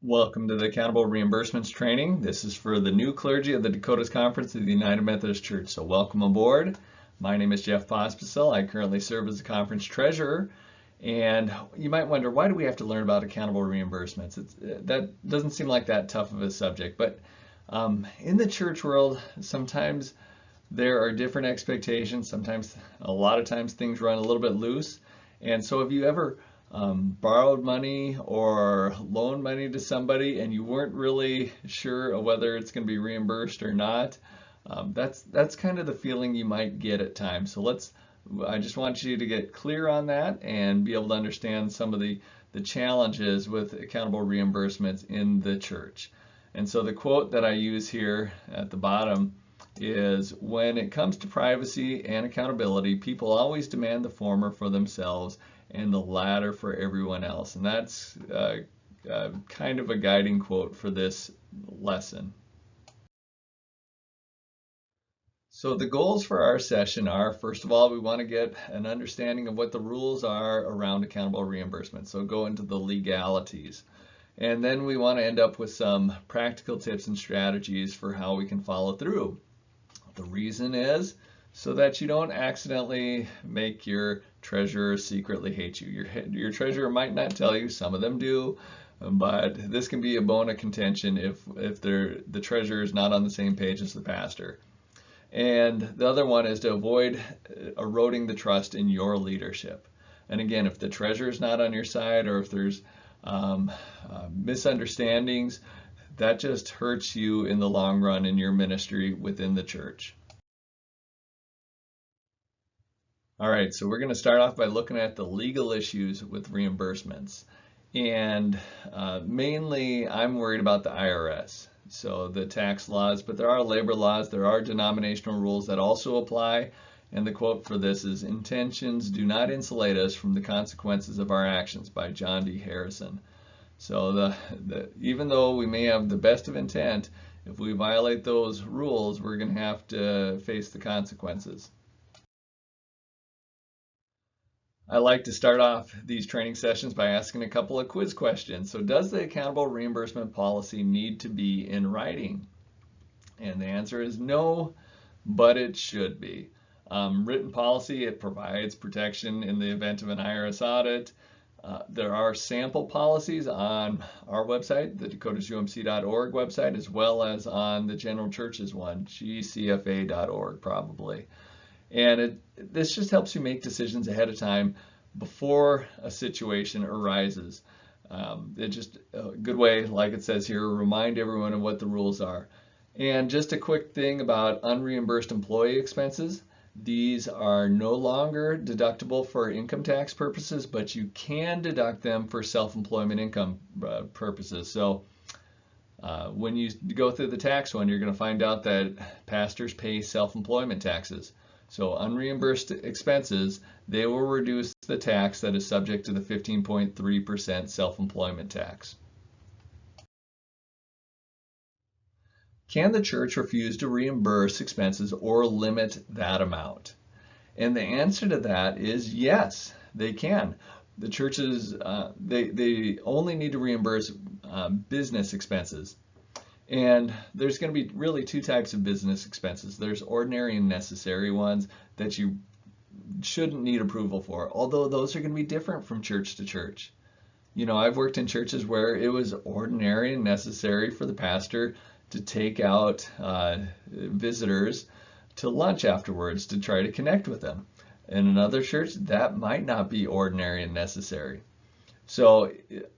Welcome to the Accountable Reimbursements training. This is for the new clergy of the Dakotas Conference of the United Methodist Church. So welcome aboard. My name is Jeff Pospisil. I currently serve as the conference treasurer. And you might wonder, why do we have to learn about accountable reimbursements? That doesn't seem like that tough of a subject. But in the church world, sometimes there are different expectations. Sometimes, a lot of times, things run a little bit loose. And so have you ever borrowed money or loaned money to somebody and you weren't really sure of whether it's going to be reimbursed or not? That's kind of the feeling you might get at times. So I just want you to get clear on that and be able to understand some of the challenges with accountable reimbursements in the church. And so the quote that I use here at the bottom is, when it comes to privacy and accountability, people always demand the former for themselves and the latter for everyone else. And that's kind of a guiding quote for this lesson. So the goals for our session are, first of all, we want to get an understanding of what the rules are around accountable reimbursement. So go into the legalities. And then we want to end up with some practical tips and strategies for how we can follow through. The reason is so that you don't accidentally make your treasurer secretly hate you. Your treasurer might not tell you, some of them do, but this can be a bone of contention if the treasurer is not on the same page as the pastor. And the other one is to avoid eroding the trust in your leadership. And again, if the treasurer is not on your side, or if there's misunderstandings, that just hurts you in the long run in your ministry within the church. All right, so we're going to start off by looking at the legal issues with reimbursements. And mainly I'm worried about the IRS, so the tax laws, but there are labor laws, there are denominational rules that also apply. And the quote for this is, "Intentions do not insulate us from the consequences of our actions," by John D. Harrison. So even though we may have the best of intent, if we violate those rules, we're going to have to face the consequences. I like to start off these training sessions by asking a couple of quiz questions. So does the accountable reimbursement policy need to be in writing? And the answer is no, but it should be. Written policy, it provides protection in the event of an IRS audit. There are sample policies on our website, the dakotasumc.org website, as well as on the General Church's one, gcfa.org probably. And this just helps you make decisions ahead of time before a situation arises. It's just a good way, like it says here, remind everyone of what the rules are. And just a quick thing about unreimbursed employee expenses. These are no longer deductible for income tax purposes, but you can deduct them for self-employment income purposes. So when you go through the tax one, you're going to find out that pastors pay self-employment taxes. So unreimbursed expenses, they will reduce the tax that is subject to the 15.3% self-employment tax. Can the church refuse to reimburse expenses or limit that amount? And the answer to that is yes, they can. The churches, they only need to reimburse business expenses. And there's going to be really two types of business expenses. There's ordinary and necessary ones that you shouldn't need approval for, although those are going to be different from church to church. You know, I've worked in churches where it was ordinary and necessary for the pastor to take out visitors to lunch afterwards to try to connect with them. In another church, that might not be ordinary and necessary. So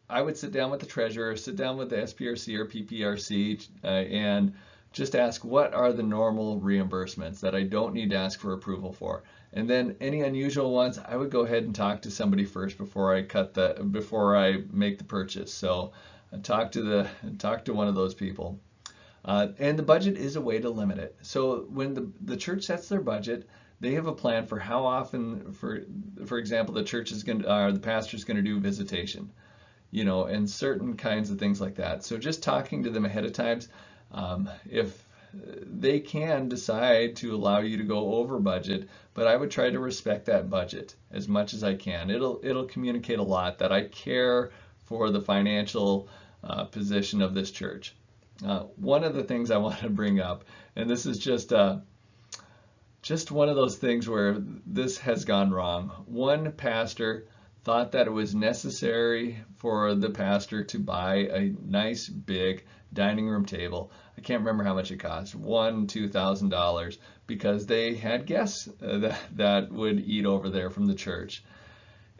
I would sit down with the treasurer, sit down with the SPRC or PPRC, and just ask, what are the normal reimbursements that I don't need to ask for approval for? And then any unusual ones, I would go ahead and talk to somebody first before I make the purchase. So talk to one of those people. And the budget is a way to limit it. So when the church sets their budget, they have a plan for how often, for example, the pastor is going to do visitation, you know, and certain kinds of things like that. So just talking to them ahead of time, if they can decide to allow you to go over budget, but I would try to respect that budget as much as I can. It'll communicate a lot that I care for the financial position of this church. One of the things I want to bring up, and this is just one of those things where this has gone wrong. One pastor thought that it was necessary for the pastor to buy a nice big dining room table. I can't remember how much it cost, $2,000, because they had guests that would eat over there from the church.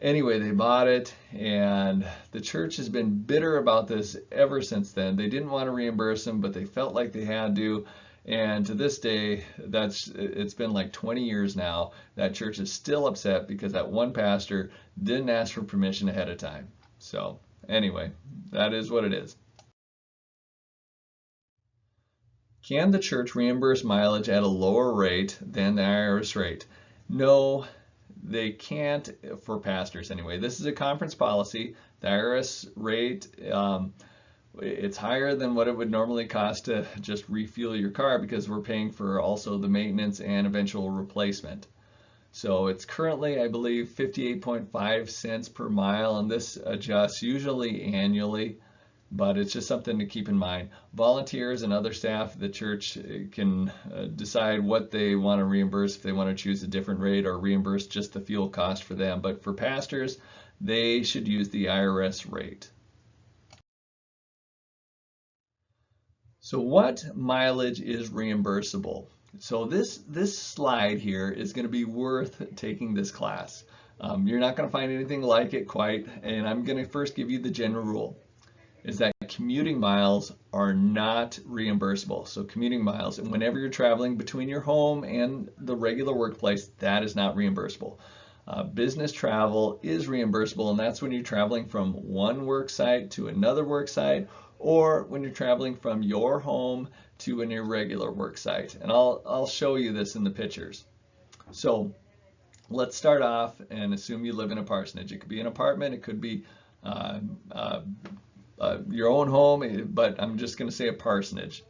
Anyway, they bought it, and the church has been bitter about this ever since then. They didn't want to reimburse them, but they felt like they had to. And to this day, it's been like 20 years now, that church is still upset because that one pastor didn't ask for permission ahead of time. So anyway, that is what it is. Can the church reimburse mileage at a lower rate than the IRS rate? No, they can't, for pastors anyway. This is a conference policy. The IRS rate, it's higher than what it would normally cost to just refuel your car, because we're paying for also the maintenance and eventual replacement. So it's currently, I believe, 58.5 cents per mile, and this adjusts usually annually, but it's just something to keep in mind. Volunteers and other staff at the church can decide what they want to reimburse, if they want to choose a different rate or reimburse just the fuel cost for them. But for pastors, they should use the IRS rate. So what mileage is reimbursable? So this slide here is going to be worth taking this class. You're not going to find anything like it quite, and I'm going to first give you the general rule, is that commuting miles are not reimbursable. So commuting miles, and whenever you're traveling between your home and the regular workplace, that is not reimbursable. Business travel is reimbursable, and that's when you're traveling from one work site to another work site, or when you're traveling from your home to an irregular work site. And I'll show you this in the pictures. So let's start off and assume you live in a parsonage. It could be an apartment, it could be your own home, but I'm just going to say a parsonage.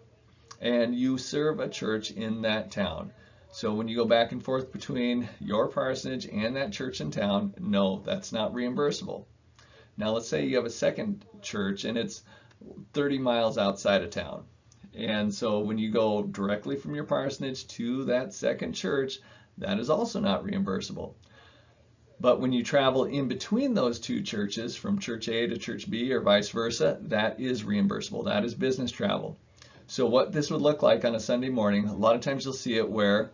And you serve a church in that town. So when you go back and forth between your parsonage and that church in town, no, that's not reimbursable. Now let's say you have a second church and it's 30 miles outside of town. And so when you go directly from your parsonage to that second church, that is also not reimbursable. But when you travel in between those two churches, from church A to church B or vice versa, that is reimbursable. That is business travel. So what this would look like on a Sunday morning, a lot of times you'll see it where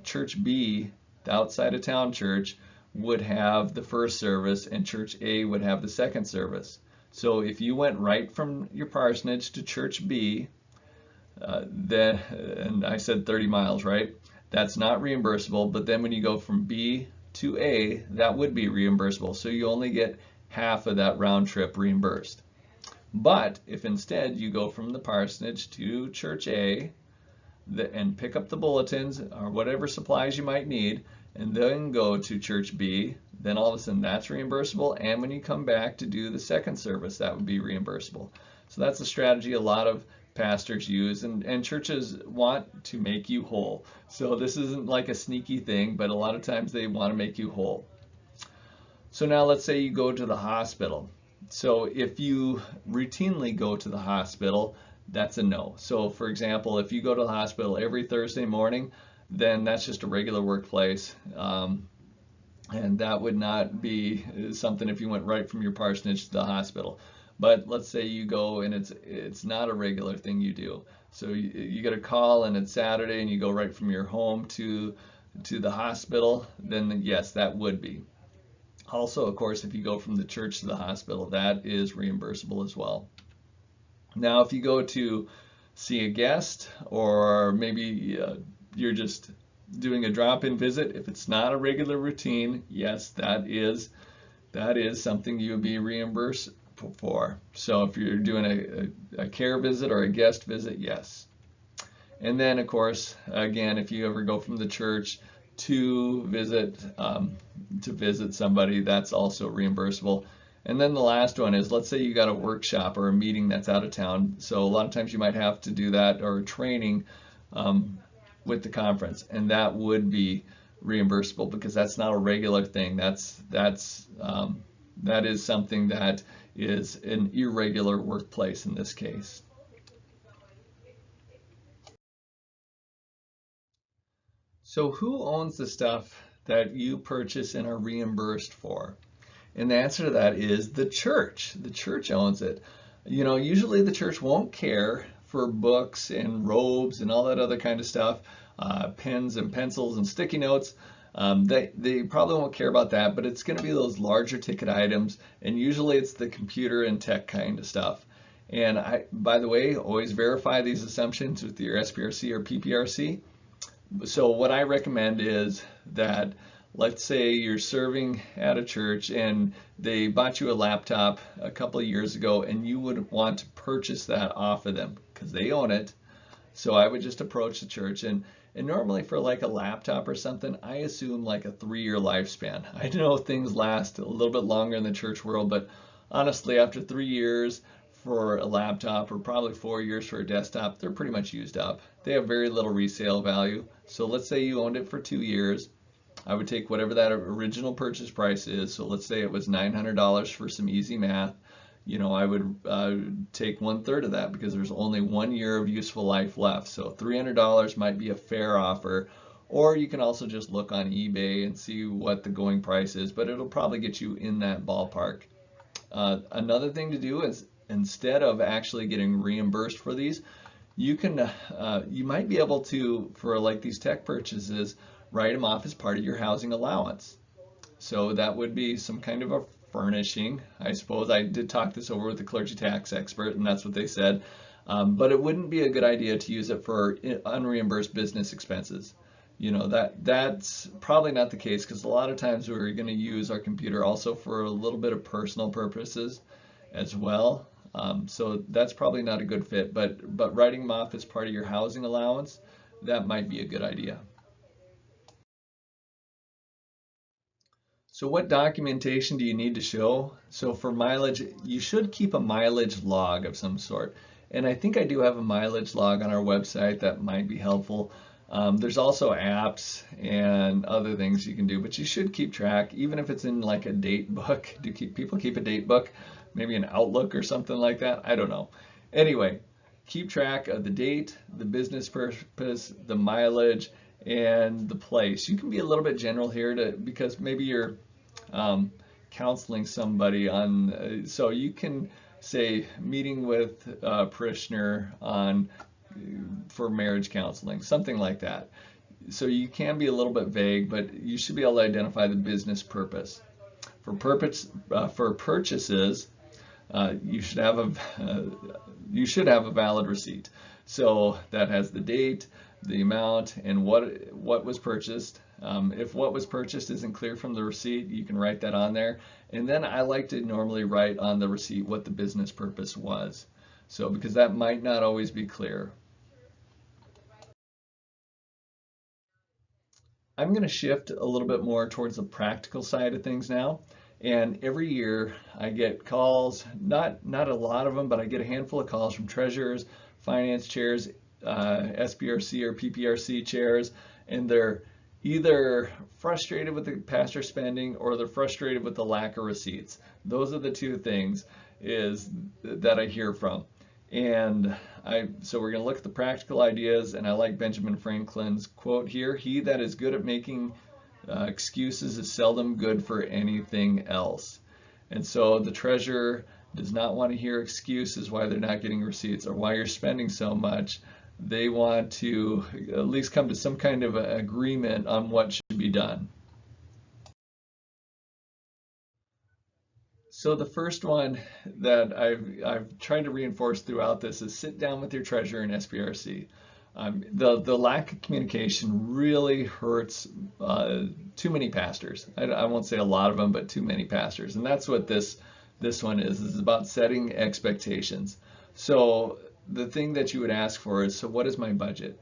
church B, the outside of town church, would have the first service and church A would have the second service. So if you went right from your parsonage to church B, then, and I said 30 miles, right? That's not reimbursable, but then when you go from B to A, that would be reimbursable. So you only get half of that round trip reimbursed. But if instead you go from the parsonage to church A and pick up the bulletins or whatever supplies you might need, and then go to church B, then all of a sudden that's reimbursable. And when you come back to do the second service, that would be reimbursable. So that's a strategy a lot of pastors use, and churches want to make you whole. So this isn't like a sneaky thing, but a lot of times they want to make you whole. So now let's say you go to the hospital. So if you routinely go to the hospital, that's a no. So for example, if you go to the hospital every Thursday morning, then that's just a regular workplace. And that would not be something if you went right from your parsonage to the hospital. But let's say you go and it's not a regular thing you do. So you get a call and it's Saturday and you go right from your home to the hospital, then yes, that would be. Also, of course, if you go from the church to the hospital, that is reimbursable as well. Now, if you go to see a guest, or maybe you're just doing a drop-in visit, if it's not a regular routine, yes, that is something you would be reimbursed for. So if you're doing a care visit or a guest visit, yes. And then, of course, again, if you ever go from the church to visit somebody, that's also reimbursable. And then the last one is, let's say you got a workshop or a meeting that's out of town. So a lot of times you might have to do that, or training with the conference, and that would be reimbursable because that's not a regular thing. That's That is something that is an irregular workplace in this case. So who owns the stuff that you purchase and are reimbursed for? And the answer to that is the church. The church owns it. Usually the church won't care for books and robes and all that other kind of stuff, pens and pencils and sticky notes. They probably won't care about that, but it's going to be those larger ticket items, and usually it's the computer and tech kind of stuff. And by the way, always verify these assumptions with your SPRC or PPRC. So what I recommend is that, let's say you're serving at a church and they bought you a laptop a couple of years ago and you would want to purchase that off of them because they own it. So I would just approach the church, and normally for like a laptop or something, I assume like a 3-year lifespan. I know things last a little bit longer in the church world, but honestly, after 3 years for a laptop, or probably 4 years for a desktop, they're pretty much used up. They have very little resale value. So let's say you owned it for 2 years. I would take whatever that original purchase price is. So let's say it was $900 for some easy math. I would take 1/3 of that because there's only 1 year of useful life left. So $300 might be a fair offer. Or you can also just look on eBay and see what the going price is, but it'll probably get you in that ballpark. Another thing to do is, instead of actually getting reimbursed for these, you might be able to, for like these tech purchases, write them off as part of your housing allowance. So that would be some kind of a furnishing, I suppose. I did talk this over with the clergy tax expert, and that's what they said. But it wouldn't be a good idea to use it for unreimbursed business expenses. That's probably not the case, because a lot of times we're going to use our computer also for a little bit of personal purposes as well. So that's probably not a good fit, but writing them off as part of your housing allowance, that might be a good idea. So what documentation do you need to show? So for mileage, you should keep a mileage log of some sort. And I think I do have a mileage log on our website that might be helpful. There's also apps and other things you can do, but you should keep track, even if it's in like a date book. Do people keep a date book? Maybe an Outlook or something like that? I don't know. Anyway, keep track of the date, the business purpose, the mileage, and the place. You can be a little bit general here because maybe you're counseling somebody on, so you can say meeting with a parishioner for marriage counseling, something like that. So you can be a little bit vague, but you should be able to identify the business purpose. For purchases, you should have a valid receipt. So that has the date, the amount, and what was purchased. If what was purchased isn't clear from the receipt, you can write that on there. And then I like to normally write on the receipt what the business purpose was. So because that might not always be clear. I'm going to shift a little bit more towards the practical side of things now. And every year I get calls, not a lot of them, but I get a handful of calls from treasurers, finance chairs, SPRC or PPRC chairs, and they're either frustrated with the pastor spending or they're frustrated with the lack of receipts. Those are the two things that I hear from. And so we're going to look at the practical ideas, and I like Benjamin Franklin's quote here: "He that is good at making excuses is seldom good for anything else." And so the treasurer does not want to hear excuses why they're not getting receipts or why you're spending so much. They want to at least come to some kind of agreement on what should be done. So the first one that I've tried to reinforce throughout this is sit down with your treasurer and SPRC. The lack of communication really hurts too many pastors. I won't say a lot of them, but too many pastors. And that's what this one is. It's about setting expectations. So the thing that you would ask for is, so what is my budget?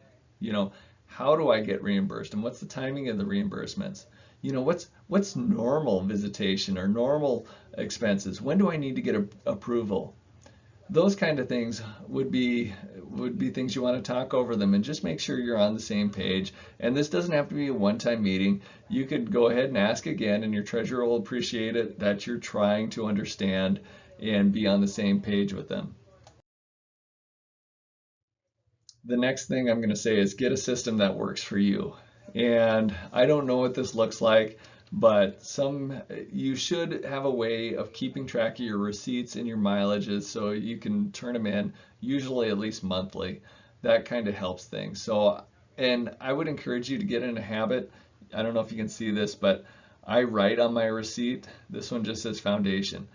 How do I get reimbursed, and what's the timing of the reimbursements? What's normal visitation or normal expenses? When do I need to get approval? those kind of things would be things you want to talk over them and just make sure you're on the same page. And this doesn't have to be a one-time meeting. You could go ahead and ask again, and your treasurer will appreciate it that you're trying to understand and be on the same page with them. The next thing I'm going to say is get a system that works for you. And I don't know what this looks like, but you should have a way of keeping track of your receipts and your mileages so you can turn them in, usually at least monthly. That kind of helps things. So, and I would encourage you to get in a habit. I don't know if you can see this, but I write on my receipt. This one just says foundation.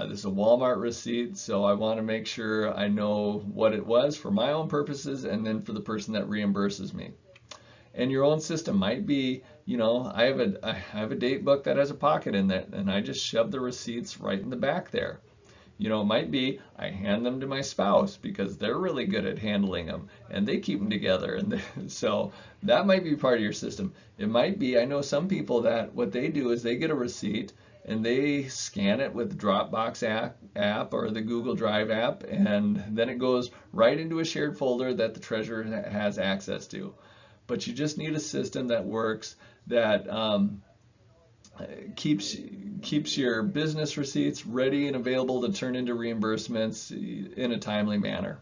This is a Walmart receipt, so I want to make sure I know what it was for my own purposes and then for the person that reimburses me. And your own system might be, I have a date book that has a pocket in it, and I just shove the receipts right in the back there. It might be I hand them to my spouse because they're really good at handling them and they keep them together. And so that might be part of your system. It might be, I know some people that what they do is they get a receipt and they scan it with the Dropbox app or the Google Drive app, and then it goes right into a shared folder that the treasurer has access to. But you just need a system that works, that keeps your business receipts ready and available to turn into reimbursements in a timely manner.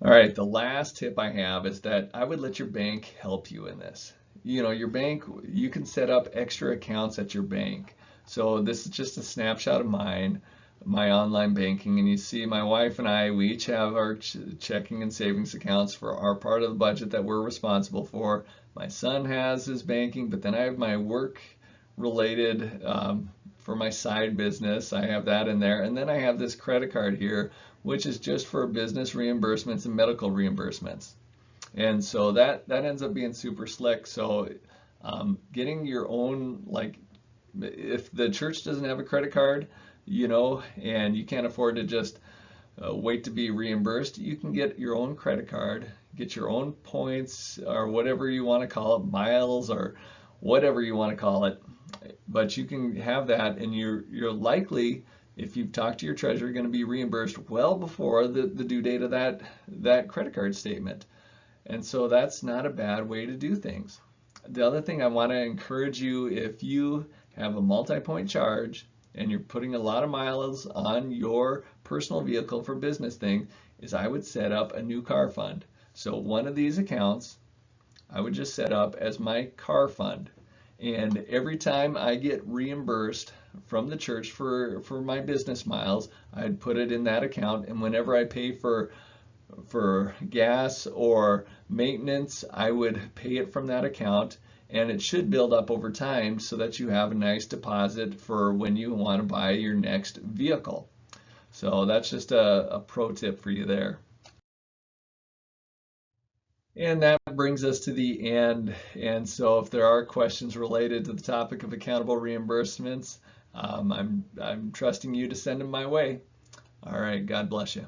All right, the last tip I have is that I would let your bank help you in this. Your bank, you can set up extra accounts at your bank. So this is just a snapshot of my online banking, and you see my wife and I, we each have our checking and savings accounts for our part of the budget that we're responsible for. My son has his banking, but then I have my work related for my side business. I have that in there, and then I have this credit card here, which is just for business reimbursements and medical reimbursements. And so that ends up being super slick. So getting your own, like if the church doesn't have a credit card, and you can't afford to just wait to be reimbursed, you can get your own credit card, get your own points or whatever you want to call it, miles or whatever you want to call it. But you can have that, and you're likely, if you've talked to your treasurer, going to be reimbursed well before the due date of that credit card statement. And so that's not a bad way to do things. The other thing I want to encourage you, if you have a multi-point charge and you're putting a lot of miles on your personal vehicle for business thing, is I would set up a new car fund. So one of these accounts I would just set up as my car fund. And every time I get reimbursed from the church for my business miles, I'd put it in that account. And whenever I pay for gas or maintenance, I would pay it from that account, and it should build up over time so that you have a nice deposit for when you want to buy your next vehicle. So that's just a pro tip for you there. And that brings us to the end. And so if there are questions related to the topic of accountable reimbursements, I'm trusting you to send them my way. All right, God bless you.